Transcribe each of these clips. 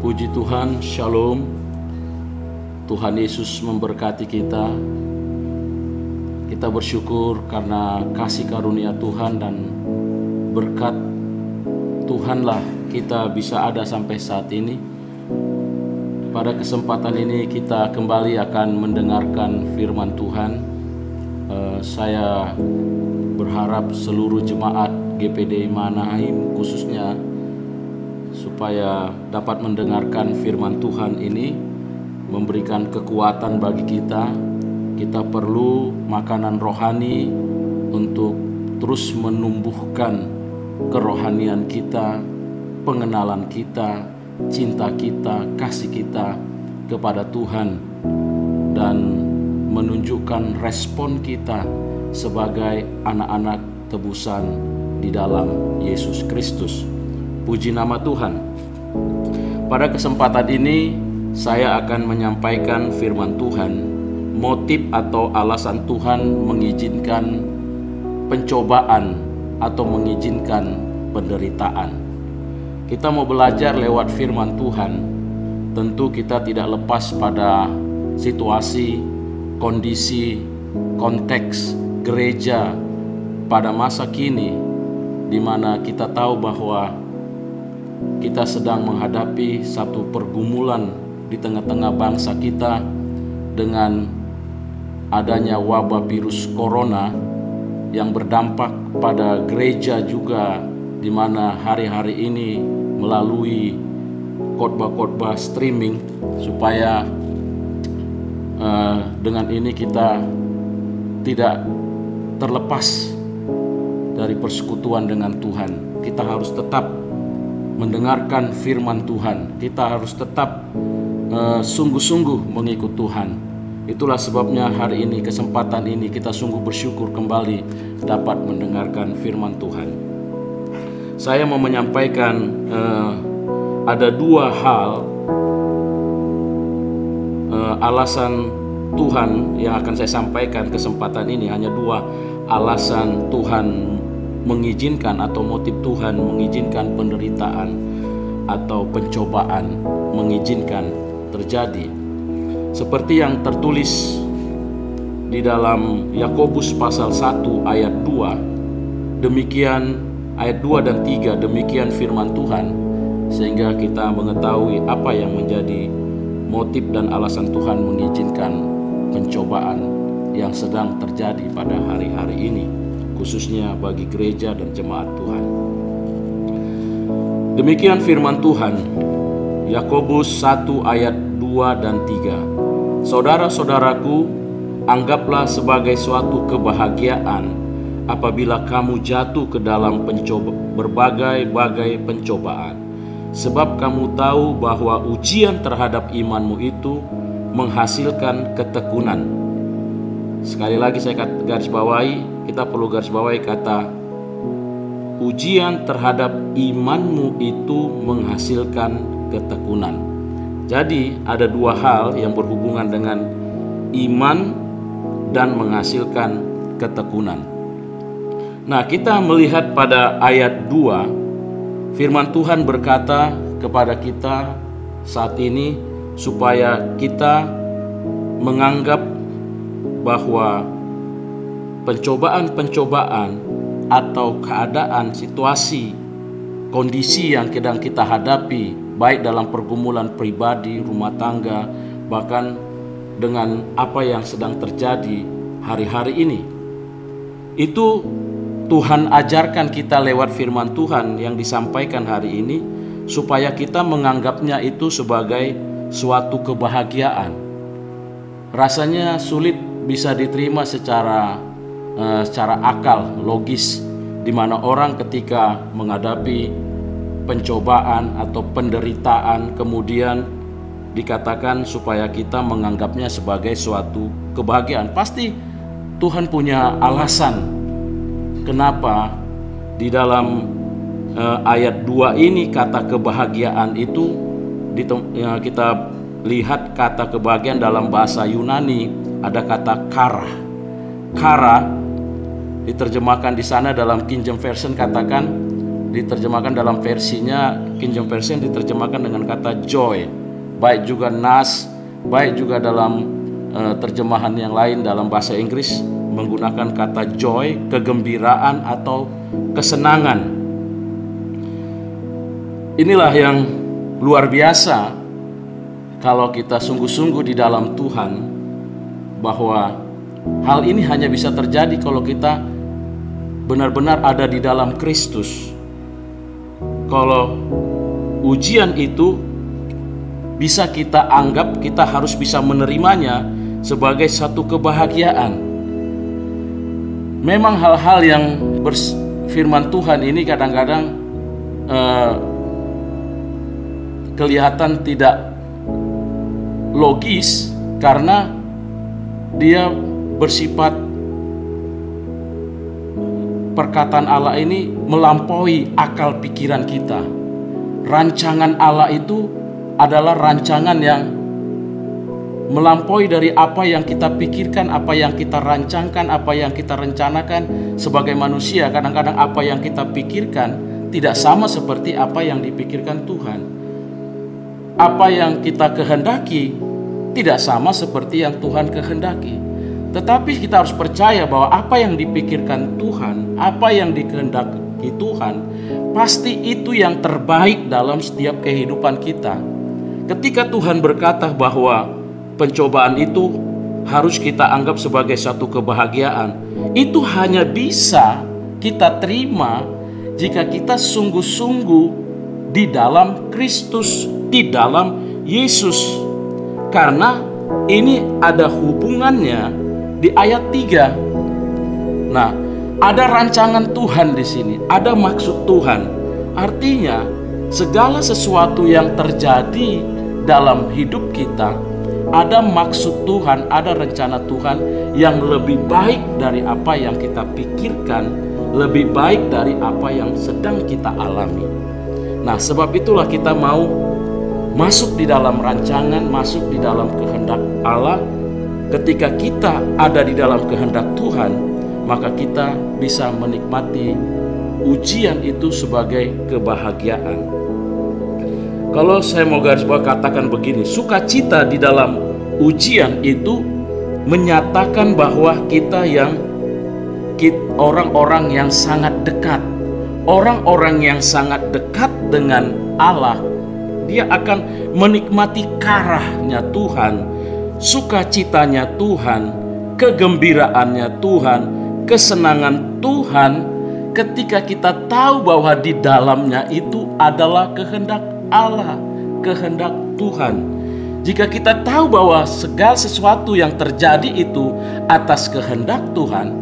Puji Tuhan, Shalom. Tuhan Yesus memberkati kita. Kita bersyukur karena kasih karunia Tuhan dan berkat Tuhanlah kita bisa ada sampai saat ini. Pada kesempatan ini kita kembali akan mendengarkan firman Tuhan. Saya berharap seluruh jemaat GPD Manaheim khususnya supaya dapat mendengarkan firman Tuhan ini, memberikan kekuatan bagi kita. Kita perlu makanan rohani untuk terus menumbuhkan kerohanian kita, pengenalan kita, cinta kita, kasih kita kepada Tuhan, dan menunjukkan respon kita sebagai anak-anak tebusan di dalam Yesus Kristus. Puji nama Tuhan. Pada kesempatan ini saya akan menyampaikan firman Tuhan, motif atau alasan Tuhan mengizinkan pencobaan atau mengizinkan penderitaan. Kita mau belajar lewat firman Tuhan. Tentu kita tidak lepas pada situasi, kondisi, konteks gereja pada masa kini, di mana kita tahu bahwa kita sedang menghadapi satu pergumulan di tengah-tengah bangsa kita dengan adanya wabah virus corona yang berdampak pada gereja juga, di mana hari-hari ini melalui khotbah-khotbah streaming, supaya dengan ini kita tidak terlepas dari persekutuan dengan Tuhan. Kita harus tetap mendengarkan firman Tuhan. Kita harus tetap sungguh-sungguh mengikut Tuhan. Itulah sebabnya hari ini, kesempatan ini, kita sungguh bersyukur kembali dapat mendengarkan firman Tuhan. Saya mau menyampaikan ada dua hal alasan Tuhan yang akan saya sampaikan kesempatan ini. Hanya dua alasan Tuhan mengizinkan atau motif Tuhan mengizinkan penderitaan atau pencobaan, mengizinkan terjadi. Seperti yang tertulis di dalam Yakobus pasal 1 ayat 2, demikian ayat 2 dan 3, demikian firman Tuhan, sehingga kita mengetahui apa yang menjadi motif dan alasan Tuhan mengizinkan pencobaan yang sedang terjadi pada hari-hari ini, khususnya bagi gereja dan jemaat Tuhan. Demikian firman Tuhan, Yakobus 1 ayat 2 dan 3. Saudara-saudaraku, anggaplah sebagai suatu kebahagiaan apabila kamu jatuh ke dalam berbagai-bagai pencobaan, sebab kamu tahu bahwa ujian terhadap imanmu itu menghasilkan ketekunan. Sekali lagi saya garis bawahi, kita perlu garis bawahi kata ujian terhadap imanmu itu menghasilkan ketekunan. Jadi ada dua hal yang berhubungan dengan iman dan menghasilkan ketekunan. Nah, kita melihat pada ayat 2, firman Tuhan berkata kepada kita saat ini supaya kita menganggap bahwa pencobaan-pencobaan atau keadaan, situasi, kondisi yang sedang kita hadapi, baik dalam pergumulan pribadi, rumah tangga, bahkan dengan apa yang sedang terjadi hari-hari ini, itu Tuhan ajarkan kita lewat firman Tuhan yang disampaikan hari ini, supaya kita menganggapnya itu sebagai suatu kebahagiaan. Rasanya sulit bisa diterima secara akal, logis, di mana orang ketika menghadapi pencobaan atau penderitaan kemudian dikatakan supaya kita menganggapnya sebagai suatu kebahagiaan. Pasti Tuhan punya alasan kenapa di dalam ayat 2 ini kata kebahagiaan itu kita lihat kata kebahagiaan dalam bahasa Yunani ada kata kara. Kara diterjemahkan di sana dalam King James Version katakan diterjemahkan dalam versinya King James Version diterjemahkan dengan kata joy. Baik juga NAS, baik juga dalam terjemahan yang lain dalam bahasa Inggris menggunakan kata joy, kegembiraan atau kesenangan. Inilah yang luar biasa kalau kita sungguh-sungguh di dalam Tuhan, bahwa hal ini hanya bisa terjadi kalau kita benar-benar ada di dalam Kristus. Kalau ujian itu bisa kita anggap, kita harus bisa menerimanya sebagai satu kebahagiaan. Memang hal-hal yang firman Tuhan ini kadang-kadang kelihatan tidak logis karena dia bersifat, perkataan Allah ini melampaui akal pikiran kita. Rancangan Allah itu adalah rancangan yang melampaui dari apa yang kita pikirkan, apa yang kita rancangkan, apa yang kita rencanakan sebagai manusia. Kadang-kadang apa yang kita pikirkan tidak sama seperti apa yang dipikirkan Tuhan. Apa yang kita kehendaki tidak sama seperti yang Tuhan kehendaki. Tetapi kita harus percaya bahwa apa yang dipikirkan Tuhan, apa yang dikehendaki Tuhan, pasti itu yang terbaik dalam setiap kehidupan kita. Ketika Tuhan berkata bahwa pencobaan itu harus kita anggap sebagai satu kebahagiaan, itu hanya bisa kita terima jika kita sungguh-sungguh di dalam Kristus, di dalam Yesus. Karena ini ada hubungannya di ayat 3. Nah, ada rancangan Tuhan di sini, ada maksud Tuhan. Artinya, segala sesuatu yang terjadi dalam hidup kita, ada maksud Tuhan, ada rencana Tuhan yang lebih baik dari apa yang kita pikirkan, lebih baik dari apa yang sedang kita alami. Nah, sebab itulah kita mau masuk di dalam rancangan, masuk di dalam kehendak Allah. Ketika kita ada di dalam kehendak Tuhan, maka kita bisa menikmati ujian itu sebagai kebahagiaan. Kalau saya mau garis bawah katakan begini, sukacita di dalam ujian itu menyatakan bahwa kita orang-orang yang sangat dekat, orang-orang yang sangat dekat dengan Allah, dia akan menikmati karahnya Tuhan, sukacitanya Tuhan, kegembiraannya Tuhan, kesenangan Tuhan, ketika kita tahu bahwa di dalamnya itu adalah kehendak Allah, kehendak Tuhan. Jika kita tahu bahwa segala sesuatu yang terjadi itu atas kehendak Tuhan,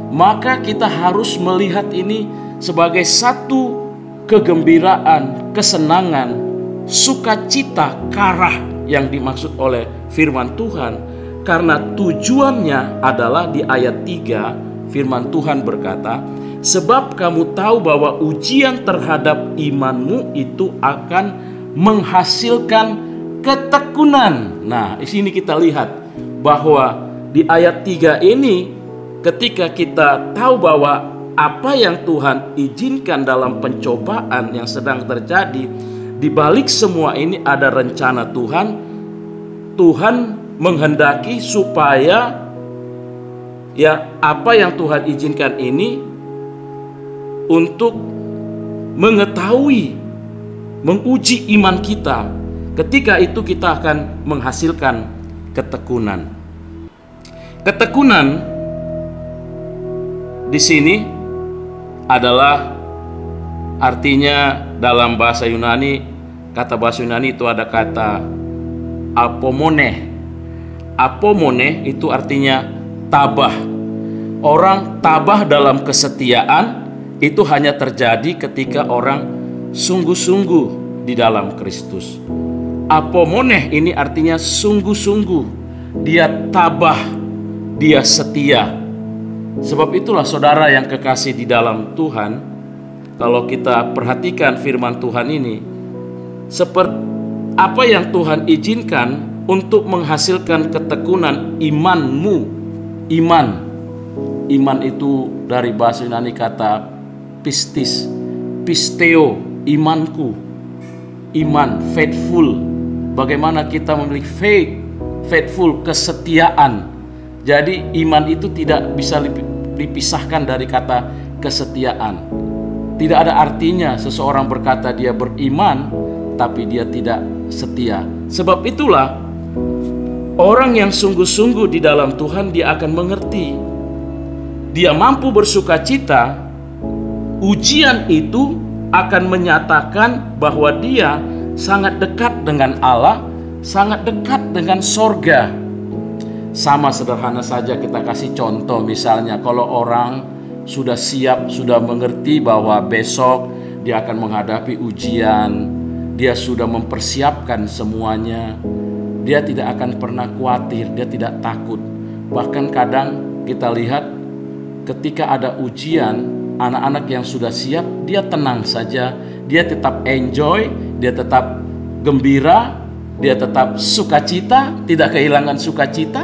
maka kita harus melihat ini sebagai satu kegembiraan, kesenangan, sukacita, karah yang dimaksud oleh firman Tuhan. Karena tujuannya adalah di ayat 3, firman Tuhan berkata, sebab kamu tahu bahwa ujian terhadap imanmu itu akan menghasilkan ketekunan. Nah, di sini kita lihat bahwa di ayat 3 ini, ketika kita tahu bahwa apa yang Tuhan izinkan dalam pencobaan yang sedang terjadi, di balik semua ini ada rencana Tuhan. Tuhan menghendaki supaya apa yang Tuhan izinkan ini untuk mengetahui, menguji iman kita. Ketika itu kita akan menghasilkan ketekunan. Ketekunan di sini adalah artinya dalam bahasa Yunani, kata bahasa Yunani itu ada kata apomone. Apomone itu artinya tabah. Orang tabah dalam kesetiaan itu hanya terjadi ketika orang sungguh-sungguh di dalam Kristus. Apomone ini artinya sungguh-sungguh. Dia tabah, dia setia. Sebab itulah saudara yang kekasih di dalam Tuhan, kalau kita perhatikan firman Tuhan ini, seperti apa yang Tuhan izinkan untuk menghasilkan ketekunan imanmu. Iman itu dari bahasa Yunani kata pistis. pisteo, imanku, iman, faithful. Bagaimana kita memiliki faithful, kesetiaan. Jadi iman itu tidak bisa dipisahkan dari kata kesetiaan. Tidak ada artinya seseorang berkata dia beriman tapi dia tidak setia. Sebab itulah orang yang sungguh-sungguh di dalam Tuhan dia akan mengerti. Dia mampu bersukacita. Ujian itu akan menyatakan bahwa dia sangat dekat dengan Allah, sangat dekat dengan sorga. Sama sederhana saja kita kasih contoh, misalnya kalau orang sudah siap, sudah mengerti bahwa besok dia akan menghadapi ujian, dia sudah mempersiapkan semuanya, dia tidak akan pernah khawatir, dia tidak takut. Bahkan kadang kita lihat ketika ada ujian, anak-anak yang sudah siap, dia tenang saja, dia tetap enjoy, dia tetap gembira, dia tetap sukacita, tidak kehilangan sukacita,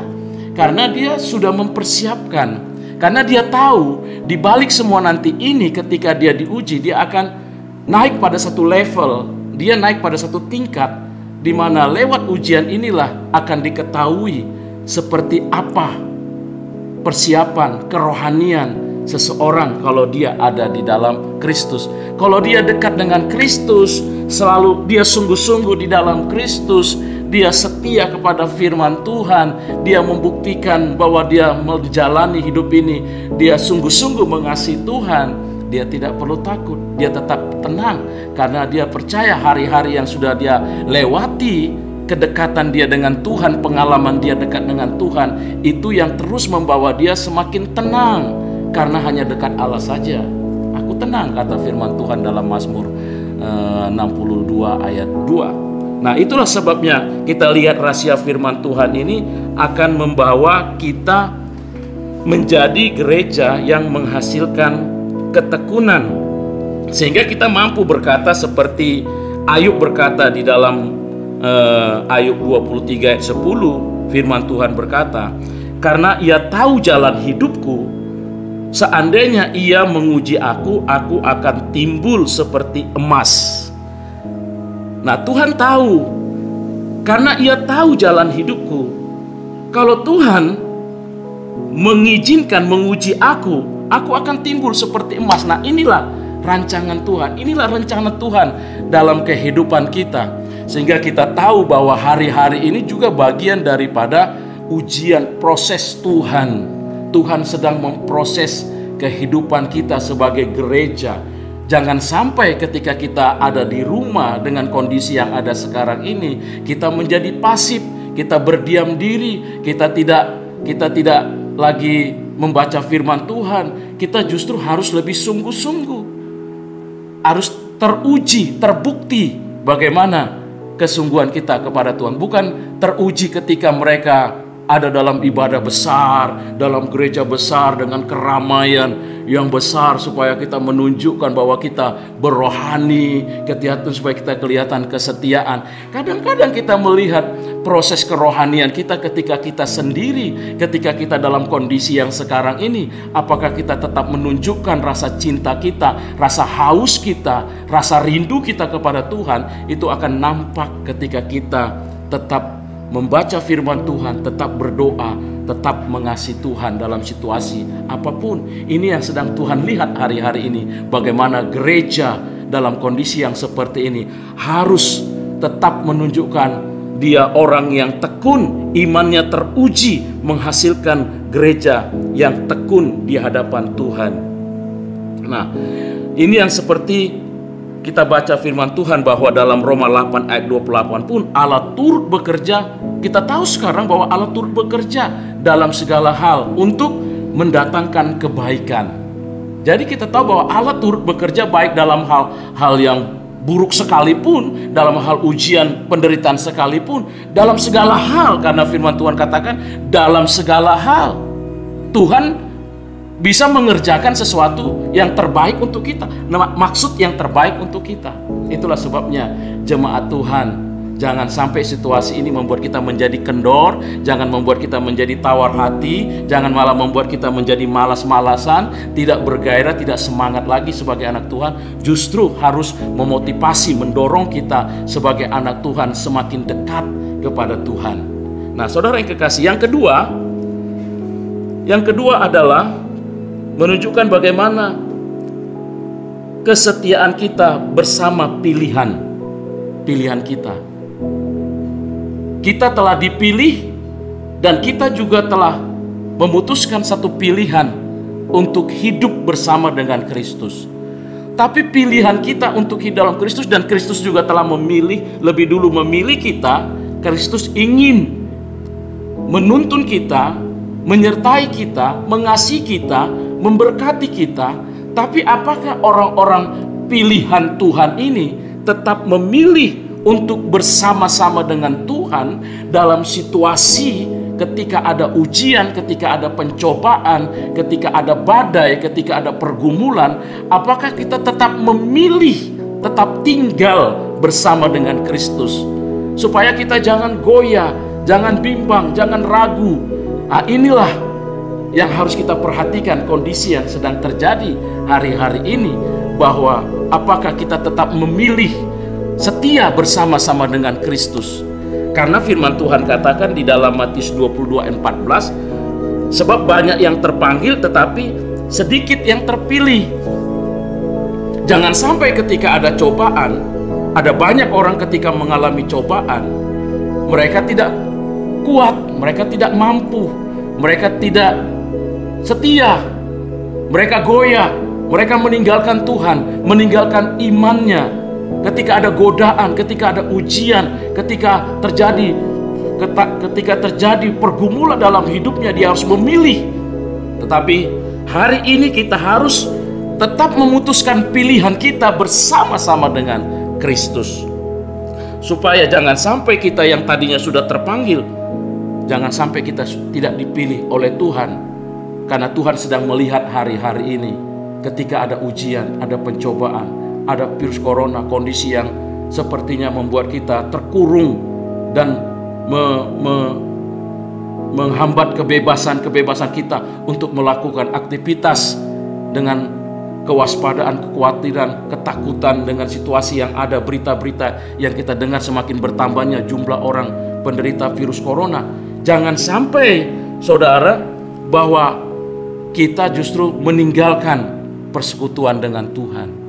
karena dia sudah mempersiapkan. Karena dia tahu di balik semua nanti ini, ketika dia diuji, dia akan naik pada satu level, dia naik pada satu tingkat, di mana lewat ujian inilah akan diketahui seperti apa persiapan kerohanian seseorang kalau dia ada di dalam Kristus. Kalau dia dekat dengan Kristus, selalu dia sungguh-sungguh di dalam Kristus, dia setia kepada firman Tuhan, dia membuktikan bahwa dia menjalani hidup ini, dia sungguh-sungguh mengasihi Tuhan, dia tidak perlu takut, dia tetap tenang karena dia percaya hari-hari yang sudah dia lewati, kedekatan dia dengan Tuhan, pengalaman dia dekat dengan Tuhan, itu yang terus membawa dia semakin tenang. Karena hanya dekat Allah saja aku tenang, kata firman Tuhan dalam Mazmur 62 ayat 2. Nah, itulah sebabnya kita lihat rahasia firman Tuhan ini akan membawa kita menjadi gereja yang menghasilkan ketekunan, sehingga kita mampu berkata seperti Ayub berkata di dalam Ayub 23 ayat 10, firman Tuhan berkata, karena ia tahu jalan hidupku, seandainya ia menguji aku akan timbul seperti emas. Nah, Tuhan tahu, karena ia tahu jalan hidupku. Kalau Tuhan mengizinkan menguji aku akan timbul seperti emas. Nah, inilah rancangan Tuhan, inilah rencana Tuhan dalam kehidupan kita. Sehingga kita tahu bahwa hari-hari ini juga bagian daripada ujian proses Tuhan. Tuhan sedang memproses kehidupan kita sebagai gereja. Jangan sampai ketika kita ada di rumah dengan kondisi yang ada sekarang ini, kita menjadi pasif, kita berdiam diri, kita tidak lagi membaca firman Tuhan. Kita justru harus lebih sungguh-sungguh, harus teruji, terbukti bagaimana kesungguhan kita kepada Tuhan. Bukan teruji ketika mereka ada dalam ibadah besar, dalam gereja besar dengan keramaian yang besar, supaya kita menunjukkan bahwa kita berohani, supaya kita kelihatan kesetiaan. Kadang-kadang kita melihat proses kerohanian kita ketika kita sendiri, ketika kita dalam kondisi yang sekarang ini. Apakah kita tetap menunjukkan rasa cinta kita, rasa haus kita, rasa rindu kita kepada Tuhan? Itu akan nampak ketika kita tetap membaca firman Tuhan, tetap berdoa, tetap mengasihi Tuhan dalam situasi apapun. Ini yang sedang Tuhan lihat hari-hari ini. Bagaimana gereja dalam kondisi yang seperti ini harus tetap menunjukkan dia orang yang tekun, imannya teruji, menghasilkan gereja yang tekun di hadapan Tuhan. Nah, ini yang seperti kita baca firman Tuhan bahwa dalam Roma 8 ayat 28 pun Allah turut bekerja. Kita tahu sekarang bahwa Allah turut bekerja dalam segala hal untuk mendatangkan kebaikan. Jadi kita tahu bahwa Allah turut bekerja baik dalam hal yang buruk sekalipun, dalam hal ujian penderitaan sekalipun, dalam segala hal. Karena firman Tuhan katakan dalam segala hal Tuhan bisa mengerjakan sesuatu yang terbaik untuk kita. Maksud yang terbaik untuk kita. Itulah sebabnya jemaat Tuhan, Jangan sampai situasi ini membuat kita menjadi kendor, jangan membuat kita menjadi tawar hati, jangan malah membuat kita menjadi malas-malasan, tidak bergairah, tidak semangat lagi sebagai anak Tuhan. Justru harus memotivasi, mendorong kita sebagai anak Tuhan semakin dekat kepada Tuhan. Nah, saudara yang kekasih, yang kedua adalah menunjukkan bagaimana kesetiaan kita bersama pilihan kita. Kita telah dipilih dan kita juga telah memutuskan satu pilihan untuk hidup bersama dengan Kristus. Tapi pilihan kita untuk hidup dalam Kristus, dan Kristus juga telah lebih dulu memilih kita. Kristus ingin menuntun kita, menyertai kita, mengasihi kita, memberkati kita. Tapi apakah orang-orang pilihan Tuhan ini tetap memilih untuk bersama-sama dengan Tuhan dalam situasi ketika ada ujian, ketika ada pencobaan, ketika ada badai, ketika ada pergumulan? Apakah kita tetap memilih, tetap tinggal bersama dengan Kristus, supaya kita jangan goyah, jangan bimbang, jangan ragu? Nah, inilah yang harus kita perhatikan, kondisi yang sedang terjadi hari-hari ini, bahwa apakah kita tetap memilih setia bersama-sama dengan Kristus. Karena firman Tuhan katakan di dalam Matius 22:14, sebab banyak yang terpanggil tetapi sedikit yang terpilih. Jangan sampai ketika ada cobaan, ada banyak orang ketika mengalami cobaan, mereka tidak kuat, mereka tidak mampu, mereka tidak setia, mereka goyah, mereka meninggalkan Tuhan, meninggalkan imannya. Ketika ada godaan, ketika ada ujian, ketika terjadi pergumulan dalam hidupnya, dia harus memilih. Tetapi hari ini kita harus tetap memutuskan pilihan kita bersama-sama dengan Kristus, supaya jangan sampai kita yang tadinya sudah terpanggil, jangan sampai kita tidak dipilih oleh Tuhan. Karena Tuhan sedang melihat hari-hari ini, ketika ada ujian, ada pencobaan, ada virus corona, kondisi yang sepertinya membuat kita terkurung dan menghambat kebebasan kita untuk melakukan aktivitas dengan kewaspadaan, kekhawatiran, ketakutan dengan situasi yang ada, berita-berita yang kita dengar semakin bertambahnya jumlah orang penderita virus corona. Jangan sampai, saudara, bahwa kita justru meninggalkan persekutuan dengan Tuhan.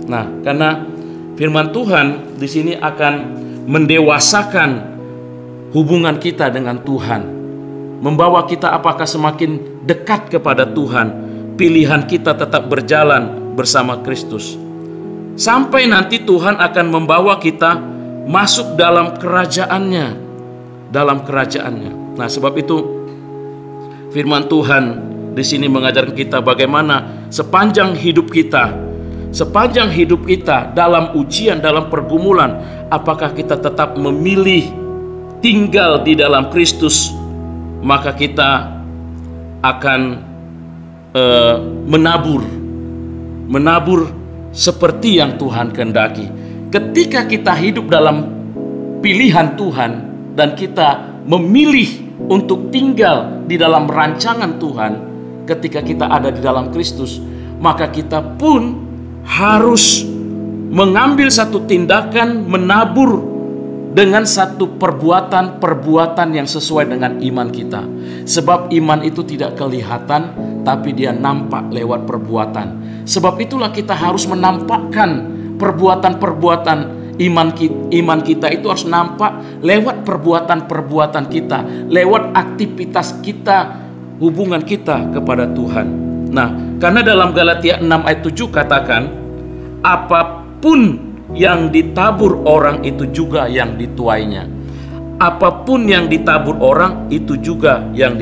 Nah, karena firman Tuhan di sini akan mendewasakan hubungan kita dengan Tuhan, membawa kita apakah semakin dekat kepada Tuhan, pilihan kita tetap berjalan bersama Kristus, sampai nanti Tuhan akan membawa kita masuk dalam kerajaannya, Nah, sebab itu firman Tuhan di sini mengajarkan kita bagaimana sepanjang hidup kita dalam ujian, dalam pergumulan, apakah kita tetap memilih tinggal di dalam Kristus, maka kita akan menabur seperti yang Tuhan kehendaki. Ketika kita hidup dalam pilihan Tuhan dan kita memilih untuk tinggal di dalam rancangan Tuhan, ketika kita ada di dalam Kristus, maka kita pun harus mengambil satu tindakan, menabur dengan satu perbuatan yang sesuai dengan iman kita. Sebab iman itu tidak kelihatan, tapi dia nampak lewat perbuatan. Sebab itulah kita harus menampakkan perbuatan iman kita itu harus nampak lewat perbuatan kita, lewat aktivitas kita, hubungan kita kepada Tuhan. Nah, karena dalam Galatia 6 ayat 7 katakan, apapun yang ditabur orang itu juga yang dituainya. Apapun yang ditabur orang itu juga yang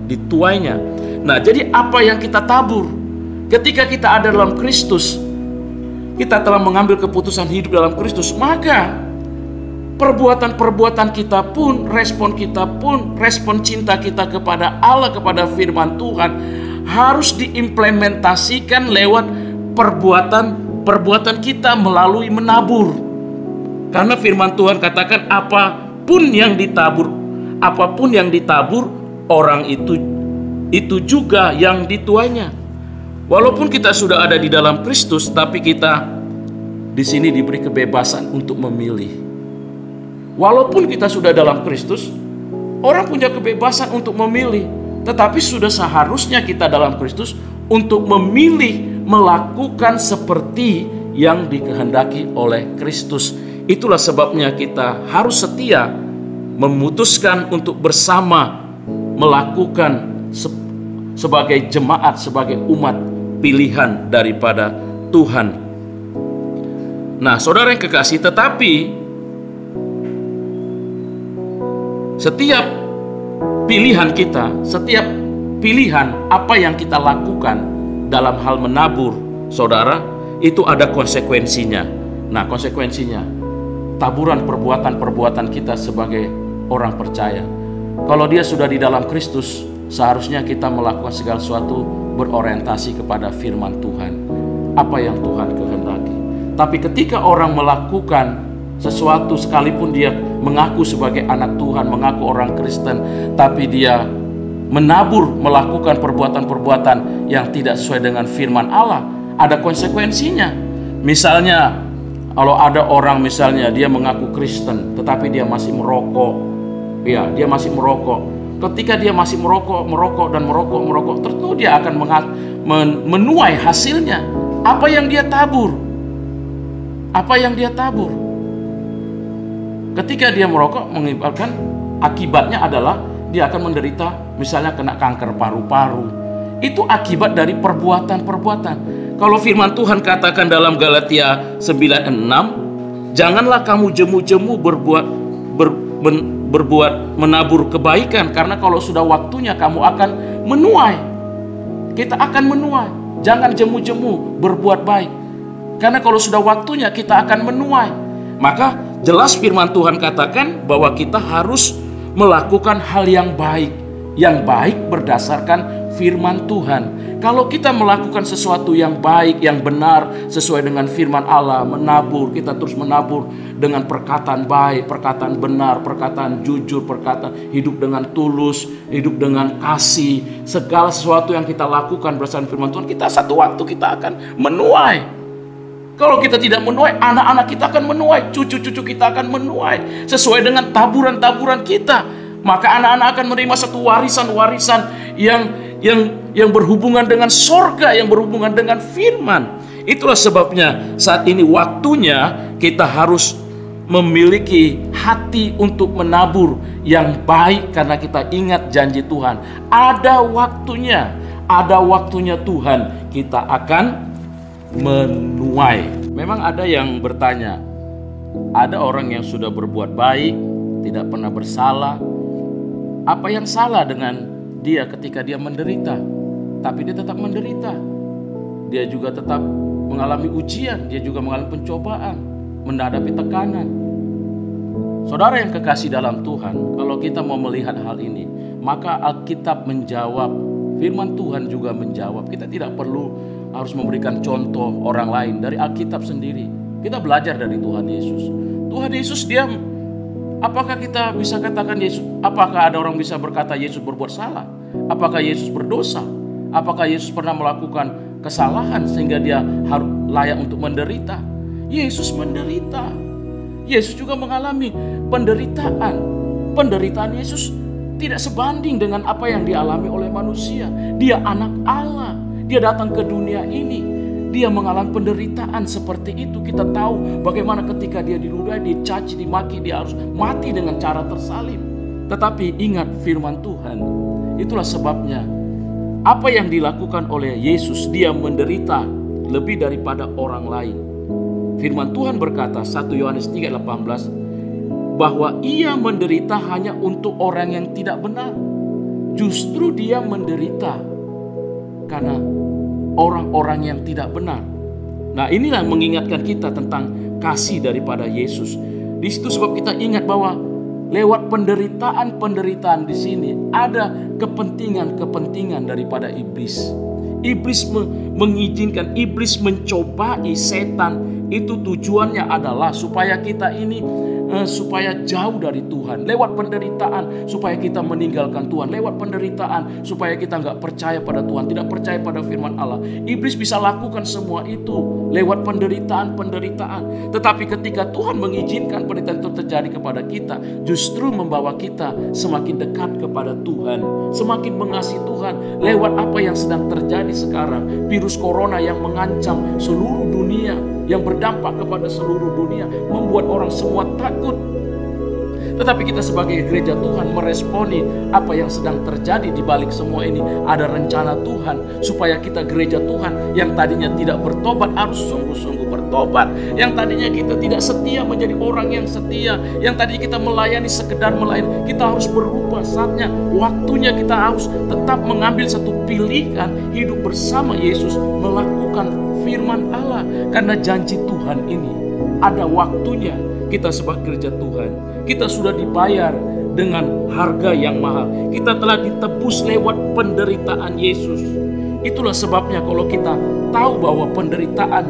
dituainya. Nah, jadi apa yang kita tabur? Ketika kita ada dalam Kristus, kita telah mengambil keputusan hidup dalam Kristus, maka perbuatan kita pun, respon cinta kita kepada Allah, kepada firman Tuhan harus diimplementasikan lewat perbuatan kita melalui menabur. Karena firman Tuhan katakan apapun yang ditabur orang itu juga yang dituainya. Walaupun kita sudah ada di dalam Kristus, tapi kita di sini diberi kebebasan untuk memilih. Walaupun kita sudah dalam Kristus, orang punya kebebasan untuk memilih, tetapi sudah seharusnya kita dalam Kristus untuk memilih melakukan seperti yang dikehendaki oleh Kristus. Itulah sebabnya kita harus setia memutuskan untuk bersama melakukan sebagai jemaat, sebagai umat pilihan daripada Tuhan. Nah, saudara yang kekasih, tetapi setiap pilihan kita, setiap pilihan apa yang kita lakukan dalam hal menabur, saudara, itu ada konsekuensinya. Nah, konsekuensinya taburan perbuatan-perbuatan kita sebagai orang percaya. Kalau dia sudah di dalam Kristus, seharusnya kita melakukan segala sesuatu berorientasi kepada firman Tuhan, apa yang Tuhan kehendaki. Tapi ketika orang melakukan sesuatu, sekalipun dia mengaku sebagai anak Tuhan, mengaku orang Kristen, tapi dia menabur, melakukan perbuatan-perbuatan yang tidak sesuai dengan firman Allah, ada konsekuensinya. Misalnya, kalau ada orang misalnya dia mengaku Kristen, tetapi dia masih merokok, ya, dia masih merokok. Ketika dia masih merokok, tentu dia akan menuai hasilnya. Apa yang dia tabur? Apa yang dia tabur? Ketika dia merokok, mengibarkan akibatnya adalah dia akan menderita, misalnya kena kanker paru-paru. Itu akibat dari perbuatan-perbuatan. Kalau firman Tuhan katakan dalam Galatia 9:6, janganlah kamu jemu-jemu berbuat menabur kebaikan, karena kalau sudah waktunya kamu akan menuai. Kita akan menuai. Jangan jemu-jemu berbuat baik, karena kalau sudah waktunya kita akan menuai. Maka jelas firman Tuhan katakan bahwa kita harus melakukan hal yang baik berdasarkan firman Tuhan. Kalau kita melakukan sesuatu yang baik, yang benar, sesuai dengan firman Allah, menabur, kita terus menabur dengan perkataan baik, perkataan benar, perkataan jujur, perkataan hidup dengan tulus, hidup dengan kasih. Segala sesuatu yang kita lakukan berdasarkan firman Tuhan, kita satu waktu kita akan menuai. Kalau kita tidak menuai, anak-anak kita akan menuai, cucu-cucu kita akan menuai sesuai dengan taburan-taburan kita. Maka anak-anak akan menerima satu warisan-warisan yang berhubungan dengan sorga, yang berhubungan dengan firman. Itulah sebabnya saat ini waktunya kita harus memiliki hati untuk menabur yang baik, karena kita ingat janji Tuhan. Ada waktunya Tuhan kita akan menuai. Memang ada yang bertanya, ada orang yang sudah berbuat baik, tidak pernah bersalah. Apa yang salah dengan dia ketika dia menderita? Tapi dia tetap menderita. Dia juga tetap mengalami ujian, dia juga mengalami pencobaan, menghadapi tekanan. Saudara yang kekasih dalam Tuhan, kalau kita mau melihat hal ini, maka Alkitab menjawab, firman Tuhan juga menjawab. Kita tidak perlu harus memberikan contoh orang lain, dari Alkitab sendiri. Kita belajar dari Tuhan Yesus. Tuhan Yesus dia, apakah kita bisa katakan Yesus, apakah ada orang bisa berkata Yesus berbuat salah? Apakah Yesus berdosa? Apakah Yesus pernah melakukan kesalahan sehingga dia harus layak untuk menderita? Yesus menderita. Yesus juga mengalami penderitaan. Penderitaan Yesus tidak sebanding dengan apa yang dialami oleh manusia. Dia anak Allah. Dia datang ke dunia ini. Dia mengalami penderitaan seperti itu. Kita tahu bagaimana ketika dia diludahi, dicaci, dimaki, dia harus mati dengan cara tersalib. Tetapi ingat firman Tuhan. Itulah sebabnya apa yang dilakukan oleh Yesus, dia menderita lebih daripada orang lain. Firman Tuhan berkata 1 Yohanes 3:18 bahwa ia menderita hanya untuk orang yang tidak benar. Justru dia menderita karena orang-orang yang tidak benar. Nah, inilah mengingatkan kita tentang kasih daripada Yesus. Di situ sebab kita ingat bahwa lewat penderitaan di sini ada kepentingan daripada iblis. Iblis mengizinkan, iblis mencobai setan. Itu tujuannya adalah supaya kita ini supaya jauh dari Tuhan. Lewat penderitaan supaya kita meninggalkan Tuhan. Lewat penderitaan supaya kita nggak percaya pada Tuhan, tidak percaya pada firman Allah. Iblis bisa lakukan semua itu lewat penderitaan. Tetapi ketika Tuhan mengizinkan penderitaan itu terjadi kepada kita, justru membawa kita semakin dekat kepada Tuhan, semakin mengasihi Tuhan. Lewat apa yang sedang terjadi sekarang, virus corona yang mengancam seluruh dunia, yang berdampak kepada seluruh dunia, membuat orang semua takut. Tetapi kita sebagai gereja Tuhan meresponi apa yang sedang terjadi di balik semua ini. Ada rencana Tuhan supaya kita gereja Tuhan yang tadinya tidak bertobat harus sungguh-sungguh bertobat. Yang tadinya kita tidak setia menjadi orang yang setia. Yang tadinya kita melayani sekedar melayani, kita harus berubah. Saatnya, waktunya kita harus tetap mengambil satu pilihan hidup bersama Yesus, melakukan firman Allah. Karena janji Tuhan ini ada waktunya. Kita sebagai gereja Tuhan, kita sudah dibayar dengan harga yang mahal. Kita telah ditebus lewat penderitaan Yesus. Itulah sebabnya kalau kita tahu bahwa penderitaan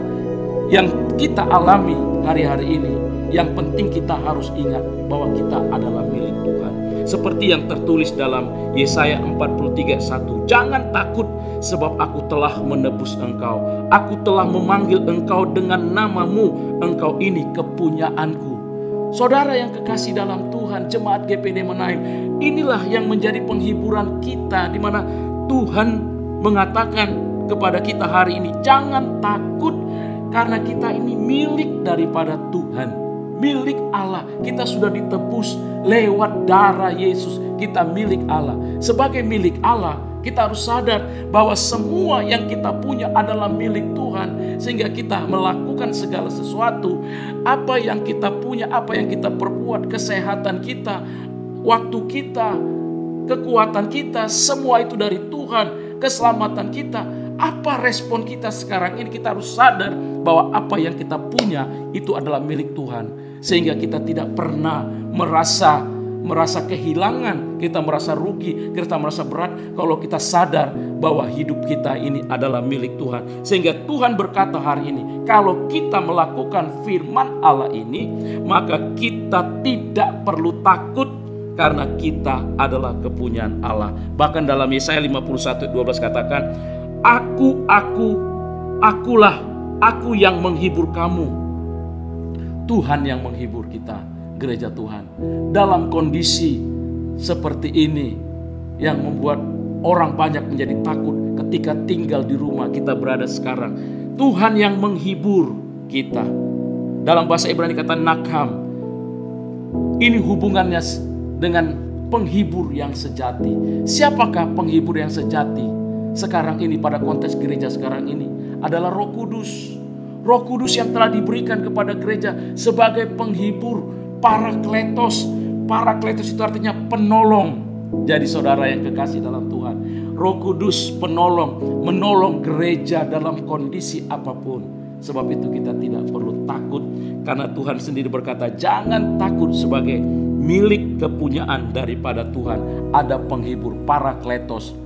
yang kita alami hari-hari ini, yang penting kita harus ingat bahwa kita adalah milik Tuhan. Seperti yang tertulis dalam Yesaya 43:1. Jangan takut, sebab aku telah menebus engkau. Aku telah memanggil engkau dengan namamu. Engkau ini kepunyaanku. Saudara yang kekasih dalam Tuhan, jemaat GPD Menaik, inilah yang menjadi penghiburan kita, di mana Tuhan mengatakan kepada kita hari ini, jangan takut, karena kita ini milik daripada Tuhan, milik Allah. Kita sudah ditebus lewat darah Yesus, kita milik Allah. Sebagai milik Allah, kita harus sadar bahwa semua yang kita punya adalah milik Tuhan. Sehingga kita melakukan segala sesuatu, apa yang kita punya, apa yang kita perbuat, kesehatan kita, waktu kita, kekuatan kita, semua itu dari Tuhan. Keselamatan kita, apa respon kita sekarang ini, kita harus sadar bahwa apa yang kita punya itu adalah milik Tuhan. Sehingga kita tidak pernah merasa kehilangan, kita merasa rugi, kita merasa berat kalau kita sadar bahwa hidup kita ini adalah milik Tuhan. Sehingga Tuhan berkata hari ini, kalau kita melakukan firman Allah ini, maka kita tidak perlu takut karena kita adalah kepunyaan Allah. Bahkan dalam Yesaya 51:12 katakan, akulah aku yang menghibur kamu. Tuhan yang menghibur kita, gereja Tuhan. Dalam kondisi seperti ini yang membuat orang banyak menjadi takut ketika tinggal di rumah kita berada sekarang, Tuhan yang menghibur kita. Dalam bahasa Ibrani kata nakam. Ini hubungannya dengan penghibur yang sejati. Siapakah penghibur yang sejati sekarang ini pada konteks gereja sekarang ini? Adalah Roh Kudus. Roh Kudus yang telah diberikan kepada gereja sebagai penghibur, parakletos. Parakletos itu artinya penolong. Jadi saudara yang kekasih dalam Tuhan, Roh Kudus penolong, menolong gereja dalam kondisi apapun. Sebab itu kita tidak perlu takut, karena Tuhan sendiri berkata, jangan takut, sebagai milik kepunyaan daripada Tuhan. Ada penghibur, parakletos.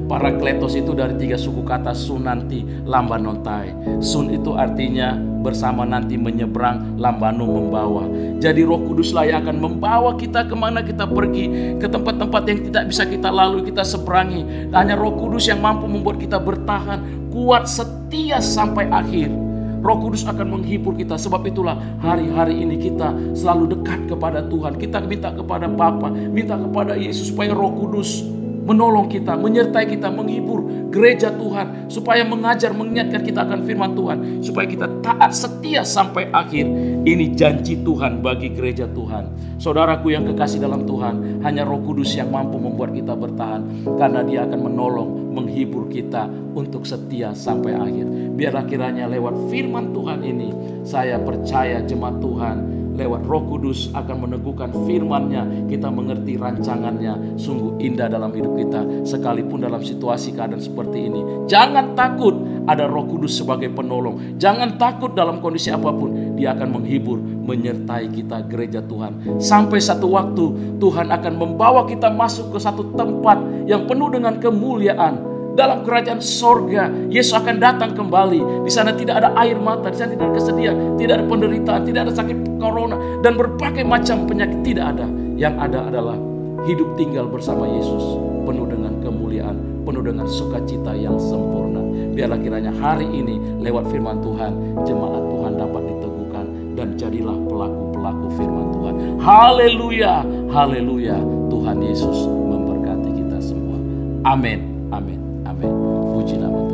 Parakletos itu dari 3 suku kata sun, nanti, lambanontai. Sun itu artinya bersama, nanti menyeberang, lambano membawa. Jadi Roh Kuduslah yang akan membawa kita kemana kita pergi, ke tempat-tempat yang tidak bisa kita lalui, kita seberangi. Hanya Roh Kudus yang mampu membuat kita bertahan, kuat, setia sampai akhir. Roh Kudus akan menghibur kita. Sebab itulah hari-hari ini kita selalu dekat kepada Tuhan. Kita minta kepada Bapa, minta kepada Yesus supaya Roh Kudus menolong kita, menyertai kita, menghibur gereja Tuhan, supaya mengajar, mengingatkan kita akan firman Tuhan, supaya kita taat setia sampai akhir. Ini janji Tuhan bagi gereja Tuhan. Saudaraku yang kekasih dalam Tuhan, hanya Roh Kudus yang mampu membuat kita bertahan, karena Dia akan menolong, menghibur kita untuk setia sampai akhir. Biarlah kiranya lewat firman Tuhan ini, saya percaya jemaat Tuhan, lewat Roh Kudus akan meneguhkan firman-Nya, kita mengerti rancangannya sungguh indah dalam hidup kita, sekalipun dalam situasi keadaan seperti ini. Jangan takut, ada Roh Kudus sebagai penolong. Jangan takut dalam kondisi apapun, Dia akan menghibur, menyertai kita gereja Tuhan. Sampai satu waktu Tuhan akan membawa kita masuk ke satu tempat yang penuh dengan kemuliaan. dalam kerajaan sorga. Yesus akan datang kembali. Di sana tidak ada air mata, di sana tidak ada kesedihan, tidak ada penderitaan, tidak ada sakit corona, dan berbagai macam penyakit tidak ada. Yang ada adalah hidup tinggal bersama Yesus, penuh dengan kemuliaan, penuh dengan sukacita yang sempurna. Biarlah kiranya hari ini lewat firman Tuhan, jemaat Tuhan dapat diteguhkan dan jadilah pelaku-pelaku firman Tuhan. Haleluya, haleluya. Tuhan Yesus memberkati kita semua. Amin, amin, amin. Puji nama Tuhan.